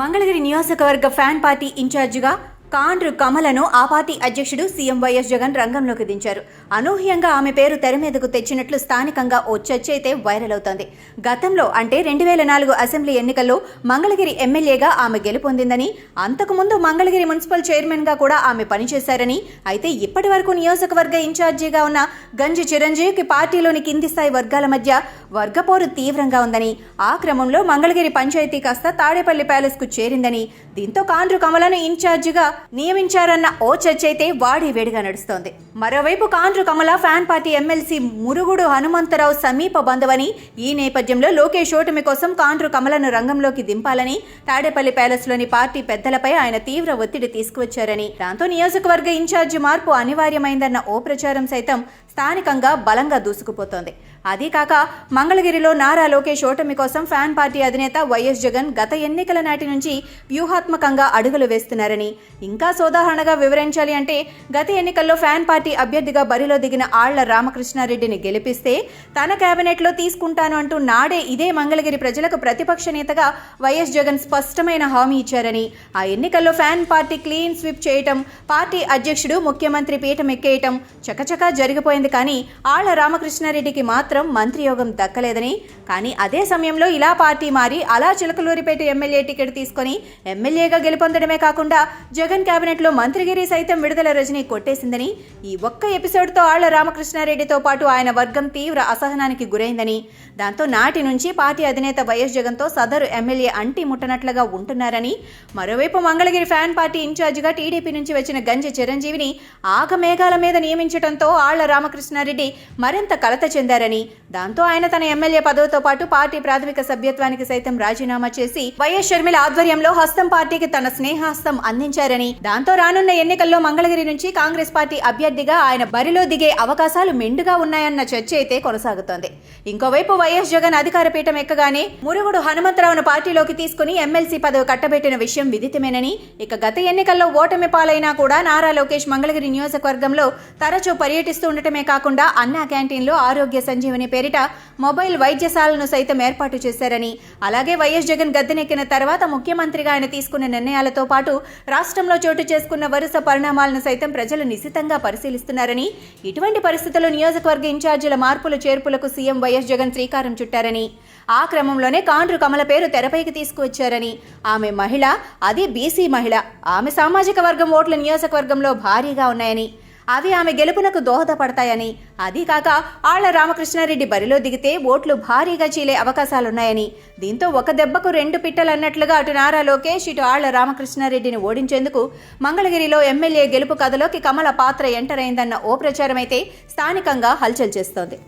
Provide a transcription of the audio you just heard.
మంగళగిరి నియోజకవర్గ fan party ఇన్ఛార్జిగా కాండ్రు కమలను ఆ పార్టీ అధ్యక్షుడు సీఎం వైఎస్ జగన్ రంగంలోకి దించారు. అనూహ్యంగా ఆమె పేరు తెర మీదకు తెచ్చినట్లు స్థానికంగా ఓ చర్చ అయితే వైరల్ అవుతోంది. గతంలో అంటే 2004 అసెంబ్లీ ఎన్నికల్లో మంగళగిరి ఎమ్మెల్యేగా ఆమె గెలుపొందిందని, అంతకుముందు మంగళగిరి మున్సిపల్ చైర్మన్గా కూడా ఆమె పనిచేశారని, అయితే ఇప్పటి వరకు నియోజకవర్గ ఇన్ఛార్జిగా ఉన్న గంజి చిరంజీవికి పార్టీలోని కింది స్థాయి వర్గాల మధ్య వర్గపోరు తీవ్రంగా ఉందని, ఆ క్రమంలో మంగళగిరి పంచాయతీ కాస్త తాడేపల్లి ప్యాలెస్కు చేరిందని, దీంతో కాండ్రు కమలను ఇన్ఛార్జిగా నియమించారన్న ఓ చర్చ అయితే వాడి వేడిగా నడుస్తోంది. మరోవైపు Kandru Kamala fan party MLC Murugudu Hanumantharao సమీప బంధువని, ఈ నేపథ్యంలో లోకేష్ ఓటమి కోసం కాండ్రు కమలను రంగంలోకి దింపాలని తాడేపల్లి ప్యాలెస్లోని పార్టీ పెద్దలపై ఆయన తీవ్ర ఒత్తిడి తీసుకువచ్చారని, దాంతో నియోజకవర్గ ఇన్ఛార్జి మార్పు అనివార్యమైందన్న ఓ ప్రచారం సైతం స్థానికంగా బలంగా దూసుకుపోతోంది. అదీ కాక మంగళగిరిలో నారా లోకేష్ ఓటమి కోసం ఫ్యాన్ పార్టీ అధినేత వైఎస్ జగన్ గత ఎన్నికల నాటి నుంచి వ్యూహాత్మకంగా అడుగులు వేస్తున్నారని, ఇంకా సోదాహరణగా వివరించాలి అంటే గత ఎన్నికల్లో ఫ్యాన్ పార్టీ అభ్యర్థిగా బరిలో దిగిన ఆళ్ల రామకృష్ణారెడ్డిని గెలిపిస్తే తన కేబినెట్లో తీసుకుంటాను అంటూ నాడే ఇదే మంగళగిరి ప్రజలకు ప్రతిపక్ష నేతగా వైఎస్ జగన్ స్పష్టమైన హామీ ఇచ్చారని, ఆ ఎన్నికల్లో ఫ్యాన్ పార్టీ క్లీన్ స్వీప్ చేయటం, పార్టీ అధ్యక్షుడు ముఖ్యమంత్రి పీఠం ఎక్కేయటం చకచకా జరిగిపోయింది. కానీ ఆళ్ల రామకృష్ణారెడ్డికి మాత్రం మంత్రి యోగం దక్కలేదని, కానీ అదే సమయంలో ఇలా పార్టీ మారి అలా చిలకలూరిపేట ఎమ్మెల్యే టికెట్ తీసుకొని ఎమ్మెల్యేగా గెలుపొందడమే కాకుండా జగన్ కేబినెట్లో మంత్రిగిరి సైతం విడుదల రజనీ కొట్టేసిందని, ఈ ఒక్క ఎపిసోడ్తో ఆళ్ల రామకృష్ణారెడ్డితో పాటు ఆయన వర్గం తీవ్ర అసహనానికి గురైందని, దాంతో నాటి నుంచి పార్టీ అధినేత వైఎస్ జగన్తో సదరు ఎమ్మెల్యే అంటి ముట్టనట్లుగా ఉంటున్నారని, మరోవైపు మంగళగిరి ఫ్యాన్ పార్టీ ఇన్ఛార్జిగా టీడీపీ నుంచి వచ్చిన గంజి చిరంజీవిని ఆగమేఘాల మీద నియమించడంతో ఆళ్ల రామకృష్ణారెడ్డి మరింత కలత చెందారని, దాంతో ఆయన తన ఎమ్మెల్యే పదవితో పాటు పార్టీ ప్రాథమిక సభ్యత్వానికి సైతం రాజీనామా చేసి వైఎస్ షర్మిల ఆధ్వర్యంలో హస్తం పార్టీకి తన స్నేహహస్తం అందించారని, దాంతో రానున్న ఎన్నికల్లో మంగళగిరి నుంచి కాంగ్రెస్ పార్టీ అభ్యర్థిగా ఆయన బరిలో దిగే అవకాశాలు మెండుగా ఉన్నాయన్న చర్చ అయితే కొనసాగుతోంది. ఇంకోవైపు వైఎస్ జగన్ అధికార పీఠం ఎక్కగానే మురుగుడు హనుమంతరావును పార్టీలోకి తీసుకుని ఎమ్మెల్సీ పదవి కట్టబెట్టిన విషయం విదితమేనని, ఇక గత ఎన్నికల్లో ఓటమి పాలైనా కూడా నారా లోకేష్ మంగళగిరి నియోజకవర్గంలో తరచూ పర్యటిస్తూ ఉండటమే కాకుండా అన్నా క్యాంటీన్లో ఆరోగ్య సంజీవని పేరిట మొబైల్ వైద్యశాలను సైతం ఏర్పాటు చేశారని, అలాగే వైఎస్ జగన్ గద్దెనెక్కిన తర్వాత ముఖ్యమంత్రిగా ఆయన తీసుకున్న నిర్ణయాలతో పాటు రాష్ట్రంలో చోటు చేసుకున్న వరుస పరిణామాలను సైతం ప్రజలు నిశితంగా పరిశీలిస్తున్నారని, ఇటువంటి పరిస్థితుల్లో నియోజకవర్గ ఇన్ఛార్జీల మార్పులు చేర్పులకు సీఎం వైఎస్ జగన్ శ్రీకారం చుట్టారని, ఆ క్రమంలోనే కాండ్రు కమల పేరు తెరపైకి తీసుకువచ్చారని, ఆమె మహిళ, అది బీసీ మహిళ, ఆమె సామాజిక వర్గం ఓట్లు నియోజకవర్గంలో భారీగా ఉన్నాయని, అవి ఆమె గెలుపునకు దోహదపడతాయని, అదీ కాక ఆళ్ల రామకృష్ణారెడ్డి బరిలో దిగితే ఓట్లు భారీగా చీలే అవకాశాలున్నాయని, దీంతో ఒక దెబ్బకు రెండు పిట్టలన్నట్లుగా అటు నారా లోకేష్ ఇటు ఆళ్ల రామకృష్ణారెడ్డిని ఓడించేందుకు మంగళగిరిలో ఎమ్మెల్యే గెలుపు కథలోకి కమల పాత్ర ఎంటర్ అయిందన్న ఓ ప్రచారం అయితే స్థానికంగా హల్చల్ చేస్తోంది.